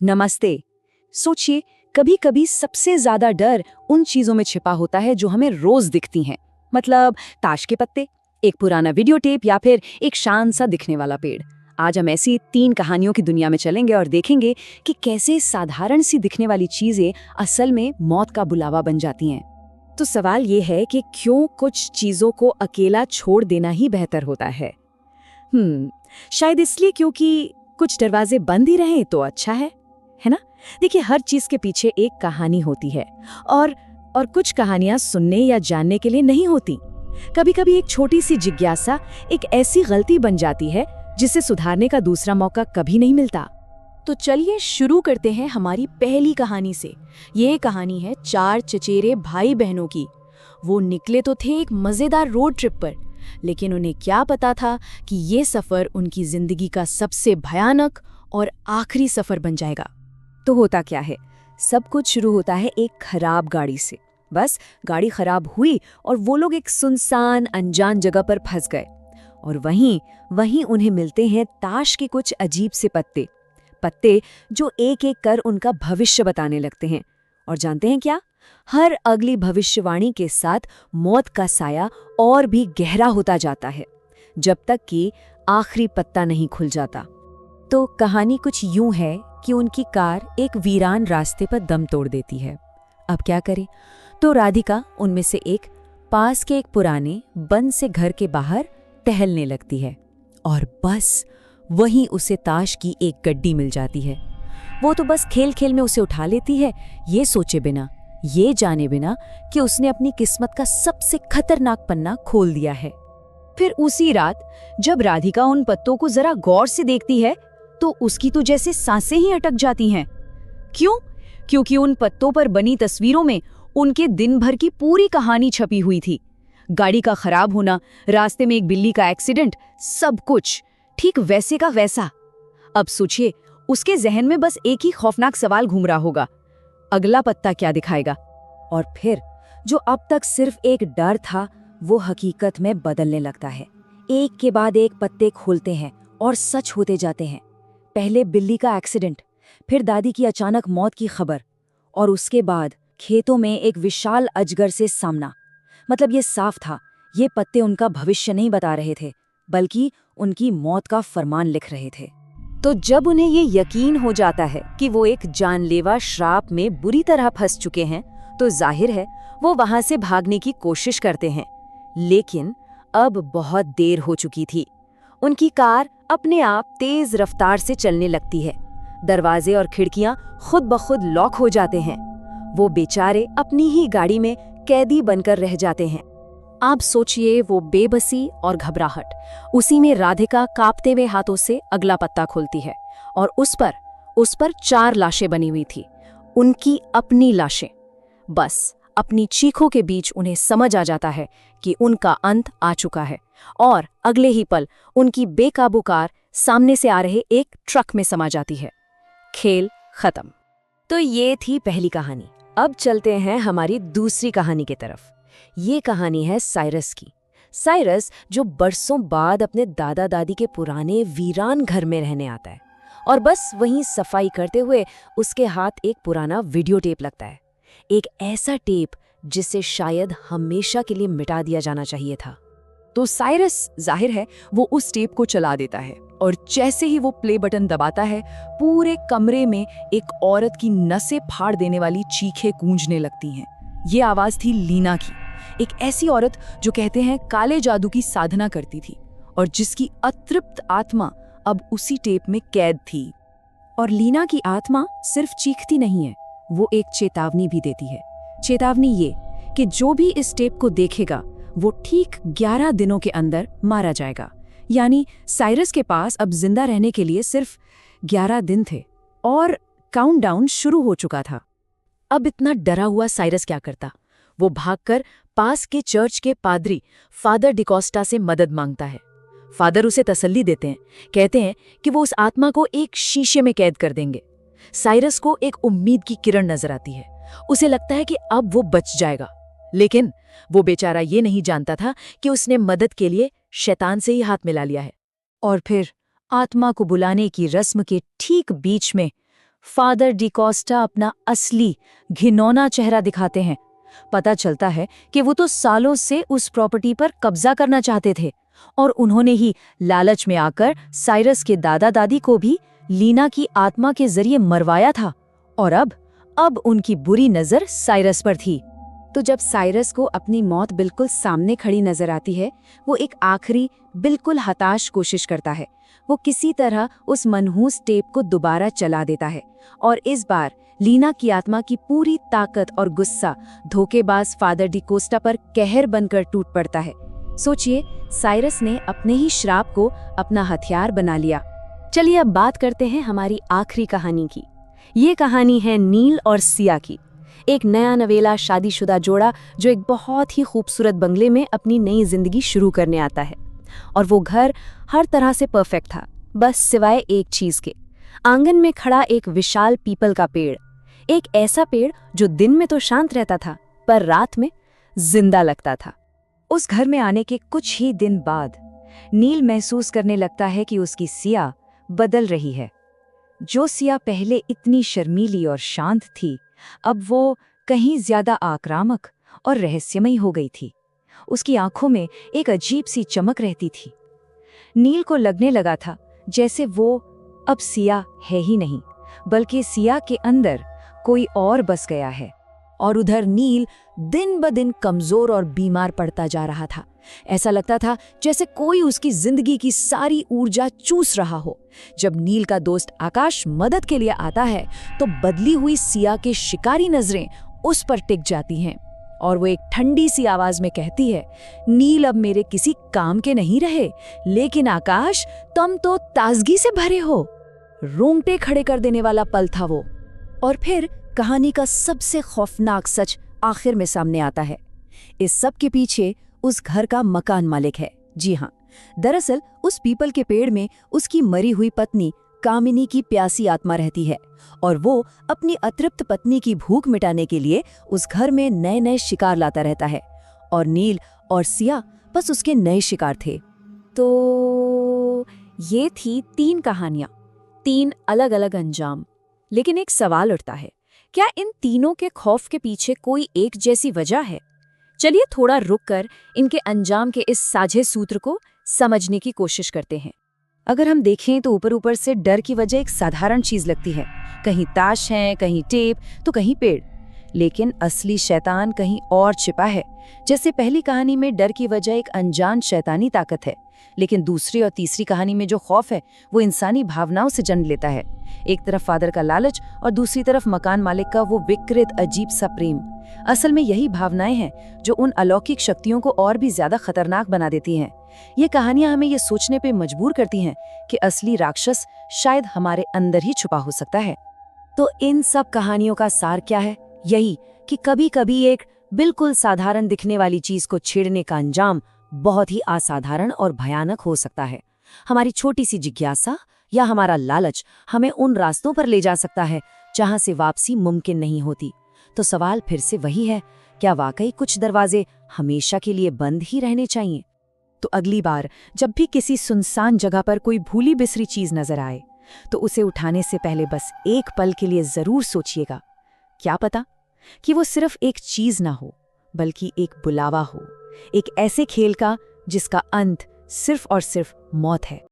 नमस्ते। सोचिए, कभी कभी सबसे ज्यादा डर उन चीजों में छिपा होता है जो हमें रोज दिखती हैं। मतलब ताश के पत्ते, एक पुराना वीडियो टेप या फिर एक शांत सा दिखने वाला पेड़। आज हम ऐसी 3 कहानियों की दुनिया में चलेंगे और देखेंगे कि कैसे साधारण सी दिखने वाली चीजें असल में मौत का बुलावा बन जाती हैं। तो सवाल ये है कि क्यों कुछ चीजों को अकेला छोड़ देना ही बेहतर होता है। शायद इसलिए क्योंकि कुछ दरवाजे बंद ही रहें तो अच्छा है ना। देखिए, हर चीज के पीछे एक कहानी होती है और कुछ कहानियां सुनने या जानने के लिए नहीं होती। कभी कभी एक छोटी सी जिज्ञासा एक ऐसी गलती बन जाती है जिसे सुधारने का दूसरा मौका कभी नहीं मिलता। तो चलिए शुरू करते हैं हमारी पहली कहानी से। ये कहानी है 4 चचेरे भाई बहनों की। वो निकले तो थे एक मजेदार रोड ट्रिप पर, लेकिन उन्हें क्या पता था कि ये सफर उनकी जिंदगी का सबसे भयानक और आखिरी सफर बन जाएगा। तो होता क्या है, सब कुछ शुरू होता है एक खराब गाड़ी से। बस गाड़ी खराब हुई और वो लोग एक सुनसान अनजान जगह पर फंस गए। और वहीं उन्हें मिलते हैं ताश के कुछ अजीब से पत्ते जो एक एक कर उनका भविष्य बताने लगते हैं। और जानते हैं क्या, हर अगली भविष्यवाणी के साथ मौत का साया और भी गहरा होता जाता है, जब तक कि आखिरी पत्ता नहीं खुल जाता। तो कहानी कुछ यूं है कि उनकी कार एक वीरान रास्ते पर दम तोड़ देती है। अब क्या करे? तो राधिका उनमें से एक पास के एक पुराने बंद से घर के बाहर टहलने लगती है और बस वहीं उसे ताश की एक गड्डी मिल जाती है। वो तो बस खेल खेल में उसे उठा लेती है, ये सोचे बिना, ये जाने बिना कि उसने अपनी किस्मत का सबसे खतरनाक पन्ना खोल दिया है। फिर उसी रात जब राधिका उन पत्तों को जरा गौर से देखती है तो उसकी तो जैसे सांसें ही अटक जाती हैं। क्यों? क्योंकि उन पत्तों पर बनी तस्वीरों में उनके दिन भर की पूरी कहानी छपी हुई थी। गाड़ी का खराब होना, रास्ते में एक बिल्ली का एक्सीडेंट, सब कुछ ठीक वैसे का वैसा। अब सोचिए, उसके जहन में बस एक ही खौफनाक सवाल घूम रहा होगा, अगला पत्ता क्या दिखाएगा? और फिर जो अब तक सिर्फ एक डर था वो हकीकत में बदलने लगता है। एक के बाद एक पत्ते खुलते हैं और सच होते जाते हैं। पहले बिल्ली का एक्सीडेंट, फिर दादी की अचानक मौत की खबर, और उसके बाद खेतों में एक विशाल अजगर से सामना। मतलब ये साफ था, ये पत्ते उनका भविष्य नहीं बता रहे थे, बल्कि उनकी मौत का फरमान लिख रहे थे। तो जब उन्हें ये यकीन हो जाता है कि वो एक जानलेवा श्राप में बुरी तरह फंस चुके हैं, तो जाहिर है वो वहां से भागने की कोशिश करते हैं। लेकिन अब बहुत देर हो चुकी थी। उनकी कार अपने आप तेज रफ्तार से चलने लगती है। दरवाजे और खिड़कियां खुद ब खुद लॉक हो जाते हैं। वो बेचारे अपनी ही गाड़ी में कैदी बनकर रह जाते हैं। आप सोचिए, वो बेबसी और घबराहट। उसी में राधिका कांपते हुए हाथों से अगला पत्ता खोलती है और उस पर 4 लाशें बनी हुई थी, उनकी अपनी लाशें। बस अपनी चीखों के बीच उन्हें समझ आ जाता है कि उनका अंत आ चुका है, और अगले ही पल उनकी बेकाबू कार सामने से आ रहे एक ट्रक में समा जाती है। खेल खत्म। तो ये थी पहली कहानी। अब चलते हैं हमारी दूसरी कहानी की तरफ। ये कहानी है साइरस की। साइरस जो बरसों बाद अपने दादा दादी के पुराने वीरान घर में रहने आता है, और बस वहीं सफाई करते हुए उसके हाथ एक पुराना वीडियो टेप लगता है। एक ऐसा टेप जिसे शायद हमेशा के लिए मिटा दिया जाना चाहिए था। तो साइरस, जाहिर है, वो उस टेप को चला देता है, और जैसे ही वो प्ले बटन दबाता है, पूरे कमरे में एक औरत की नसें फाड़ देने वाली चीखें गूंजने लगती हैं। ये आवाज थी लीना की, एक ऐसी औरत जो कहते हैं काले जादू की साधना करती थी, और जिसकी अतृप्त आत्मा अब उसी टेप में कैद थी। और लीना की आत्मा सिर्फ चीखती नहीं है, वो एक चेतावनी भी देती है। चेतावनी ये कि जो भी इस टेप को देखेगा वो ठीक 11 दिनों के अंदर मारा जाएगा। यानी साइरस के पास अब जिंदा रहने के लिए सिर्फ 11 दिन थे, और काउंटडाउन शुरू हो चुका था। अब इतना डरा हुआ साइरस क्या करता? वो भागकर पास के चर्च के पादरी फादर डिकोस्टा से मदद मांगता है। फादर उसे तसल्ली देते हैं, कहते हैं कि वो उस आत्मा को एक शीशे में कैद कर देंगे। साइरस को एक उम्मीद की किरण नजर आती है। उसे लगता है कि अब वो बच जाएगा, लेकिन वो बेचारा ये नहीं जानता था कि उसने मदद के लिए शैतान से ही हाथ मिला लिया है। और फिर आत्मा को बुलाने की रस्म के ठीक बीच में फादर डिकोस्टा अपना असली घिनौना चेहरा दिखाते हैं। पता चलता है कि वो तो सालों से उस प्रॉपर्टी पर कब्जा करना चाहते थे और उन्होंने ही लालच में आकर साइरस के दादा दादी को भी लीना की आत्मा के जरिए मरवाया था। और अब उनकी बुरी नजर साइरस पर थी। तो जब साइरस को अपनी मौत बिल्कुल सामने खड़ी नजर आती है, वो एक आखिरी बिल्कुल हताश कोशिश करता है। वो किसी तरह उस मनहूस टेप को दोबारा चला देता है और इस बार लीना की आत्मा की पूरी ताकत और गुस्सा धोखेबाज फादर डिकोस्टा पर कहर बनकर टूट पड़ता है। सोचिए, साइरस ने अपने ही श्राप को अपना हथियार बना लिया। चलिए अब बात करते हैं हमारी आखिरी कहानी की। ये कहानी है नील और सिया की। एक नया नवेला शादीशुदा जोड़ा जो एक बहुत ही खूबसूरत बंगले में अपनी नई जिंदगी शुरू करने आता है। और वो घर हर तरह से परफेक्ट था, बस सिवाय एक चीज के। आंगन में खड़ा एक विशाल पीपल का पेड़, एक ऐसा पेड़ जो दिन में तो शांत रहता था पर रात में जिंदा लगता था। उस घर में आने के कुछ ही दिन बाद नील महसूस करने लगता है कि उसकी सिया बदल रही है। जो सिया पहले इतनी शर्मीली और शांत थी, अब वो कहीं ज्यादा आक्रामक और रहस्यमयी हो गई थी। उसकी आंखों में एक अजीब सी चमक रहती थी। नील को लगने लगा था जैसे वो अब सिया है ही नहीं, बल्कि सिया के अंदर कोई और बस गया है। और उधर नील दिन ब दिन कमजोर और बीमार पड़ता जा रहा था। ऐसा लगता था जैसे कोई उसकी जिंदगी की सारी ऊर्जा चूस रहा हो। जब नील का दोस्त आकाश मदद के लिए आता है तो बदली हुई सिया की शिकारी नजरें उस पर टिक जाती हैं और वो एक ठंडी सी आवाज में कहती है, नील अब मेरे किसी काम के नहीं रहे, लेकिन आकाश तुम तो ताजगी से भरे हो। रोंगटे खड़े कर देने वाला पल था वो। और फिर कहानी का सबसे खौफनाक सच आखिर में सामने आता है। इस सब के पीछे उस घर का मकान मालिक है। जी हाँ, दरअसल उस पीपल के पेड़ में उसकी मरी हुई पत्नी कामिनी की प्यासी आत्मा रहती है और वो अपनी अतृप्त पत्नी की भूख मिटाने के लिए उस घर में नए नए शिकार लाता रहता है। और नील और सिया बस उसके नए शिकार थे। तो ये थी 3 कहानियां, 3 अलग अलग अंजाम। लेकिन एक सवाल उठता है, क्या इन तीनों के खौफ के पीछे कोई एक जैसी वजह है? चलिए थोड़ा रुककर इनके अंजाम के इस साझे सूत्र को समझने की कोशिश करते हैं। अगर हम देखें तो ऊपर ऊपर से डर की वजह एक साधारण चीज लगती है, कहीं ताश है, कहीं टेप, तो कहीं पेड़। लेकिन असली शैतान कहीं और छिपा है। जैसे पहली कहानी में डर की वजह एक अनजान शैतानी ताकत है, लेकिन दूसरी और तीसरी कहानी में जो खौफ है वो इंसानी भावनाओं से जन्म लेता है। एक तरफ फादर का लालच और दूसरी तरफ मकान मालिक का वो विकृत अजीब सा प्रेम। असल में यही भावनाएं हैं जो उन अलौकिक शक्तियों को और भी ज्यादा खतरनाक बना देती हैं। ये कहानियां हमें ये सोचने पे मजबूर करती हैं कि असली राक्षस शायद हमारे अंदर ही छुपा हो सकता है। तो इन सब कहानियों का सार क्या है? यही कि कभी कभी एक बिल्कुल साधारण दिखने वाली चीज को छेड़ने का अंजाम बहुत ही असाधारण और भयानक हो सकता है। हमारी छोटी सी जिज्ञासा या हमारा लालच हमें उन रास्तों पर ले जा सकता है जहां से वापसी मुमकिन नहीं होती। तो सवाल फिर से वही है, क्या वाकई कुछ दरवाजे हमेशा के लिए बंद ही रहने चाहिए? तो अगली बार जब भी किसी सुनसान जगह पर कोई भूली बिसरी चीज नजर आए तो उसे उठाने से पहले बस एक पल के लिए जरूर सोचिएगा, क्या पता कि वो सिर्फ एक चीज ना हो बल्कि एक बुलावा हो, एक ऐसे खेल का जिसका अंत सिर्फ और सिर्फ मौत है।